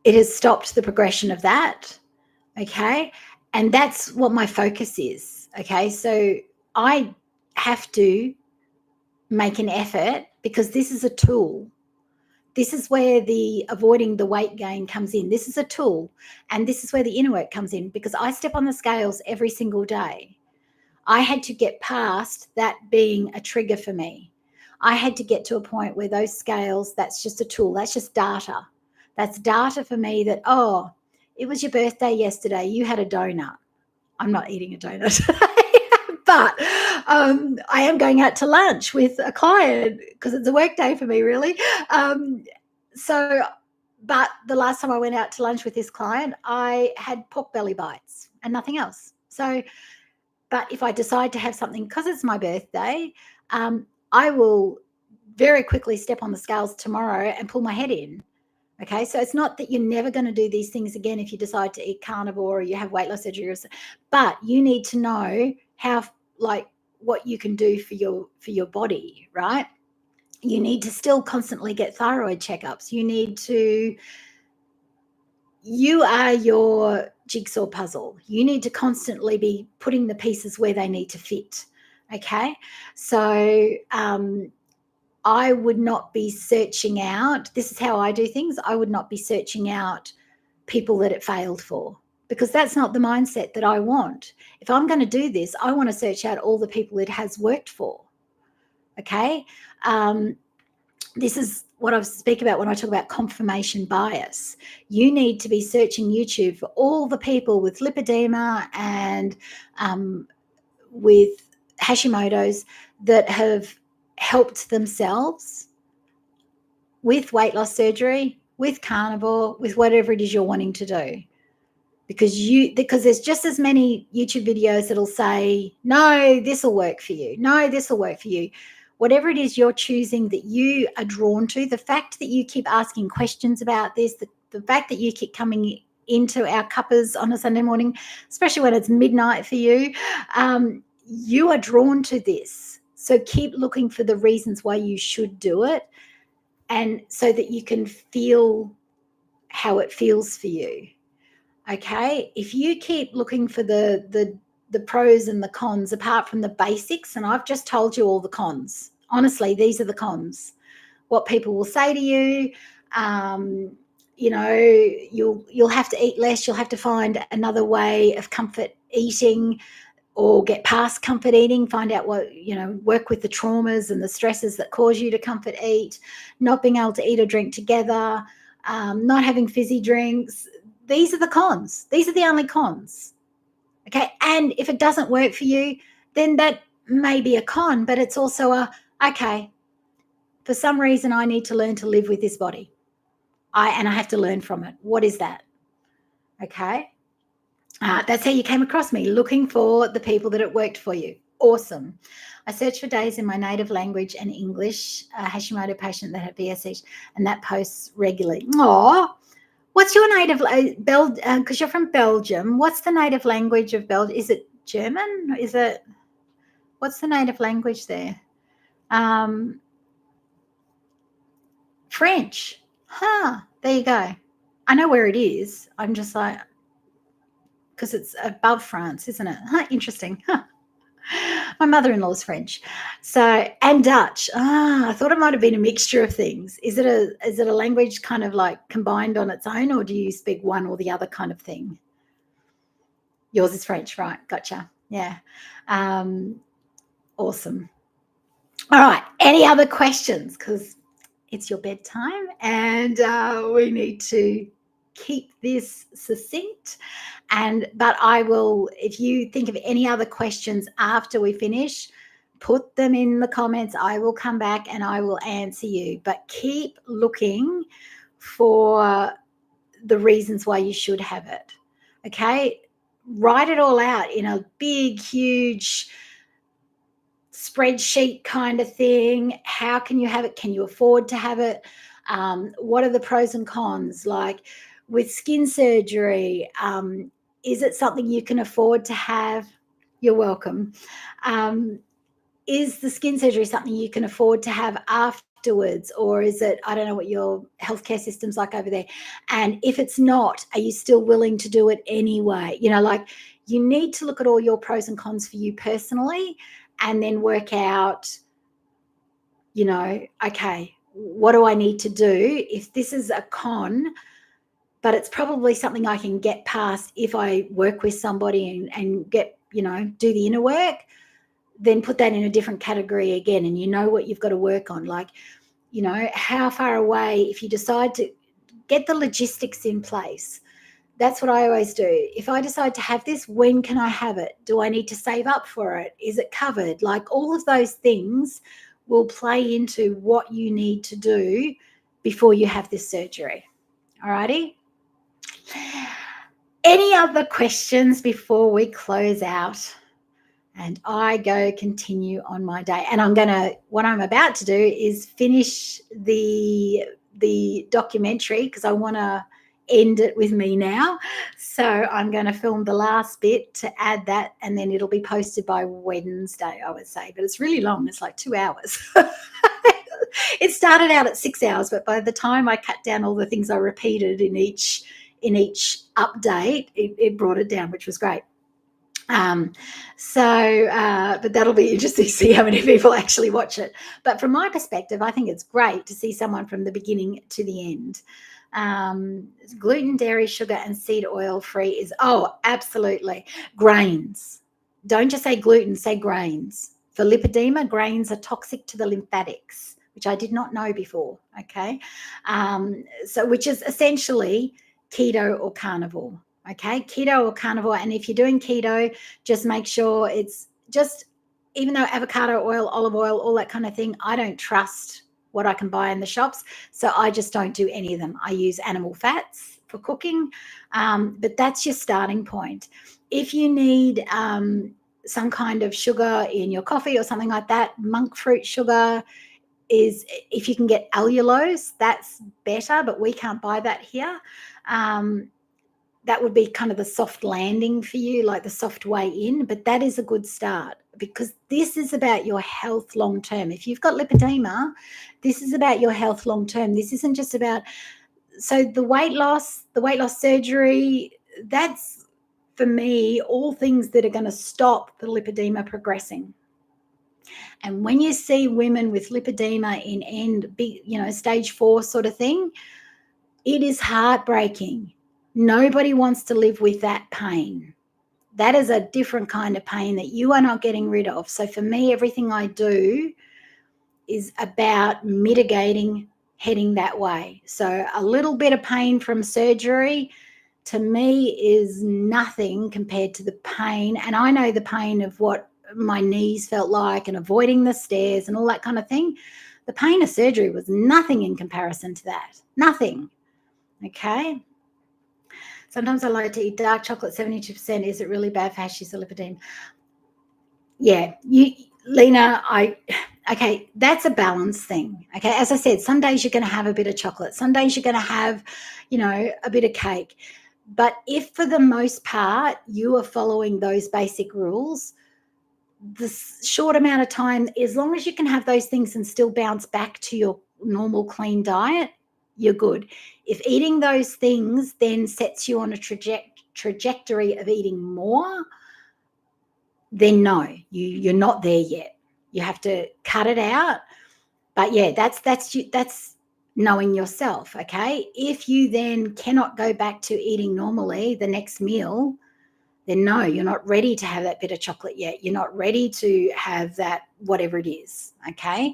has stopped the progression of that. Okay. And that's what my focus is. Okay. So I have to make an effort, because this is a tool. This is where the avoiding the weight gain comes in. This is a tool, and this is where the inner work comes in, because I step on the scales every single day. I had to get past that being a trigger for me. I had to get to a point where those scales, that's just a tool. That's just data. That's data for me that, oh, it was your birthday yesterday. You had a donut. I'm not eating a donut today, but I am going out to lunch with a client because it's a work day for me, really. So, but the last time I went out to lunch with this client, I had pork belly bites and nothing else. So, but if I decide to have something because it's my birthday, I will very quickly step on the scales tomorrow and pull my head in. Okay, so it's not that you're never going to do these things again if you decide to eat carnivore or you have weight loss surgery, but you need to know how, like, what you can do for your body, right? You need to still constantly get thyroid checkups. You are your jigsaw puzzle. You need to constantly be putting the pieces where they need to fit. Okay, so I would not be searching out, this is how I do things, I would not be searching out people that it failed for, because that's not the mindset that I want. If I'm going to do this, I want to search out all the people it has worked for. Okay. This is what I speak about when I talk about confirmation bias. You need to be searching YouTube for all the people with lipedema and with Hashimoto's that have helped themselves with weight loss surgery, with carnivore, with whatever it is you're wanting to do. Because there's just as many YouTube videos that'll say, no, this will work for you. No, this will work for you. Whatever it is you're choosing that you are drawn to, the fact that you keep asking questions about this, the fact that you keep coming into our Cuppas on a Sunday morning, especially when it's midnight for you, you are drawn to this. So keep looking for the reasons why you should do it, and so that you can feel how it feels for you. Okay, if you keep looking for the pros and the cons apart from the basics, and I've just told you all the cons. Honestly, these are the cons. What people will say to you, you'll have to eat less. You'll have to find another way of comfort eating, or get past comfort eating. Find out work with the traumas and the stresses that cause you to comfort eat. Not being able to eat or drink together. Not having fizzy drinks. These are the cons. These are the only cons. Okay. And if it doesn't work for you, then that may be a con, but it's also okay, for some reason I need to learn to live with this body. I have to learn from it. What is that? Okay. That's how you came across me, looking for the people that it worked for you. Awesome. I search for days in my native language and English, Hashimoto patient that had BSH, and that posts regularly. Aw. What's your native, because you're from Belgium, what's the native language of Belgium? Is it German? What's the native language there? French. Huh, there you go. I know where it is. I'm just like, because it's above France, isn't it? Huh, interesting. Huh. My mother-in-law's French, and Dutch. I thought it might have been a mixture of things. Is it a language kind of like combined on its own, or do you speak one or the other kind of thing? Yours is French, right? Gotcha. Yeah. Awesome. All right. Any other questions? Because it's your bedtime, and we need to keep this succinct. But I will, if you think of any other questions after we finish, put them in the comments. I will come back and I will answer you. But keep looking for the reasons why you should have it. Okay? Write it all out in a big, huge spreadsheet kind of thing. How can you have it? Can you afford to have it? What are the pros and cons? Like with skin surgery, is it something you can afford to have? You're welcome. Is the skin surgery something you can afford to have afterwards, or is it, I don't know what your healthcare system's like over there. And if it's not, are you still willing to do it anyway? You need to look at all your pros and cons for you personally, and then work out, okay, what do I need to do if this is a con, but it's probably something I can get past if I work with somebody and get, do the inner work, then put that in a different category again. And you know what you've got to work on. Like, how far away, if you decide to get the logistics in place. That's what I always do. If I decide to have this, when can I have it? Do I need to save up for it? Is it covered? Like, all of those things will play into what you need to do before you have this surgery. All righty? Any other questions before we close out? And I continue on my day. And what I'm about to do is finish the documentary, because I want to end it with me now. So I'm going to film the last bit to add that, and then it'll be posted by Wednesday, I would say. But it's really long. It's like 2 hours. It started out at 6 hours, but by the time I cut down all the things I repeated in each update, it brought it down, which was great. But that'll be interesting to see how many people actually watch it. But from my perspective, I think it's great to see someone from the beginning to the end. Gluten, dairy, sugar, and seed oil free is, absolutely. Grains. Don't just say gluten, say grains. For lipedema, grains are toxic to the lymphatics, which I did not know before, okay? Which is essentially keto or carnivore. Okay, keto or carnivore. And if you're doing keto, just make sure it's just, even though avocado oil, olive oil, all that kind of thing, I don't trust what I can buy in the shops. So I just don't do any of them. I use animal fats for cooking, but that's your starting point. If you need some kind of sugar in your coffee or something like that, monk fruit sugar is, if you can get allulose, that's better, but we can't buy that here. That would be kind of the soft landing for you, like the soft way in, but that is a good start, because this is about your health long term. If you've got lipedema, this is about your health long term. This isn't just about, so the weight loss surgery, that's, for me, all things that are going to stop the lipedema progressing. And when you see women with lipedema in end, stage 4 sort of thing, it is heartbreaking. Nobody wants to live with that pain. That is a different kind of pain that you are not getting rid of. So for me, everything I do is about mitigating heading that way. So a little bit of pain from surgery, to me, is nothing compared to the pain. And I know the pain of what my knees felt like and avoiding the stairs and all that kind of thing. The pain of surgery was nothing in comparison to that. Nothing. Okay. Sometimes I like to eat dark chocolate, 72%. Is it really bad for Hashimoto's or lipedema? Yeah, Lena, okay, that's a balance thing. Okay, as I said, some days you're going to have a bit of chocolate. Some days you're going to have, a bit of cake. But if for the most part you are following those basic rules, the short amount of time, as long as you can have those things and still bounce back to your normal clean diet, you're good. If eating those things then sets you on a trajectory of eating more, then no, you're not there yet. You have to cut it out. But yeah, that's knowing yourself. Okay, if you then cannot go back to eating normally the next meal, then no, you're not ready to have that bit of chocolate yet. You're not ready to have that, whatever it is. Okay.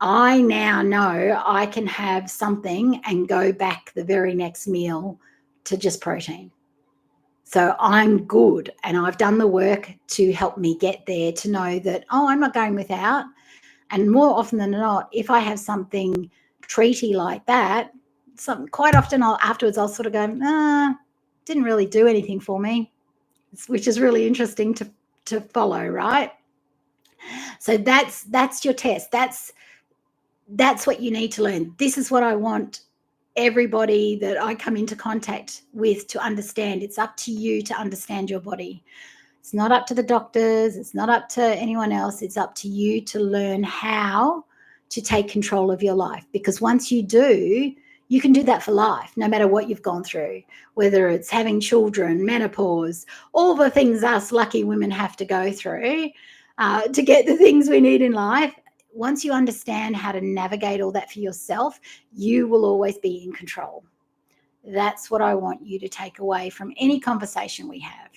I now know I can have something and go back the very next meal to just protein. So I'm good, and I've done the work to help me get there, to know that, I'm not going without. And more often than not, if I have something treaty like that, quite often I'll sort of go, didn't really do anything for me, which is really interesting to follow, right? So that's your test. That's what you need to learn. This is what I want everybody that I come into contact with to understand. It's up to you to understand your body. It's not up to the doctors. It's not up to anyone else. It's up to you to learn how to take control of your life. Because once you do, you can do that for life, no matter what you've gone through, whether it's having children, menopause, all the things us lucky women have to go through to get the things we need in life. once you understand how to navigate all that for yourself, you will always be in control. That's what I want you to take away from any conversation we have.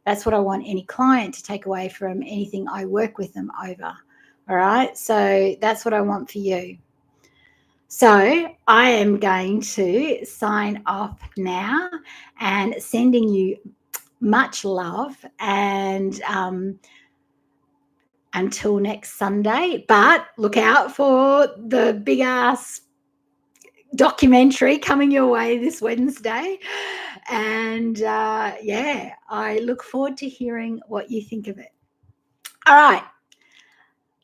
That's what I want any client to take away from anything I work with them over. All right. So that's what I want for you. So I am going to sign off now and sending you much love and until next Sunday. But look out for the big ass documentary coming your way this Wednesday. And yeah, I look forward to hearing what you think of it. All right,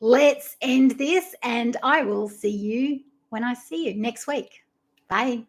let's end this, and I will see you when I see you next week. Bye.